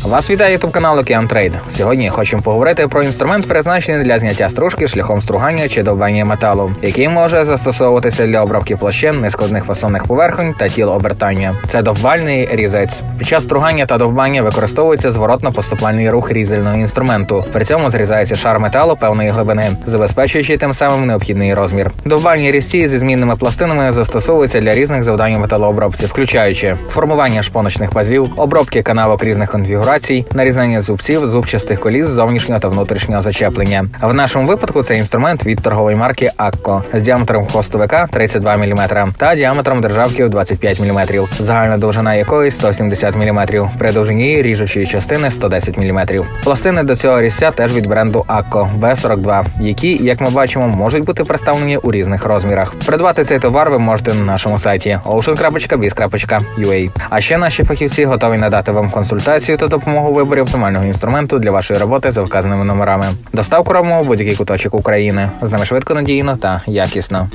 Вас вітає ютуб канал Океан Трейд. Сьогодні хочемо поговорити про інструмент, призначений для зняття стружки шляхом стругання чи довбання металу, який може застосовуватися для обробки площин, нескладних фасонних поверхонь та тіл обертання. Це довбальний різець. Під час стругання та довбання використовується зворотно-поступальний рух різального інструменту. При цьому зрізається шар металу певної глибини, забезпечуючи тим самим необхідний розмір. Довбальні різці зі змінними пластинами застосовуються для різних завдань у металообробці, включаючи формування шпоночних пазів, обробки канавок різних конфігурацій, нарізання зубців, зубчастих коліс зовнішнього та внутрішнього зачеплення. В нашому випадку це інструмент від торгової марки Акко з діаметром хвостовика 32 мм та діаметром державки 25 мм, загальна довжина якої 170 мм, при довжині ріжучої частини 110 мм. Пластини до цього різця теж від бренду Акко B42, які, як ми бачимо, можуть бути представлені у різних розмірах. Придбати цей товар ви можете на нашому сайті ocean.biz.ua. А ще наші фахівці готові надати вам консультацію та допомогу у виборі оптимального інструменту для вашої роботи за вказаними номерами. Доставку робимо в будь-який куточок України. З нами швидко, надійно та якісно.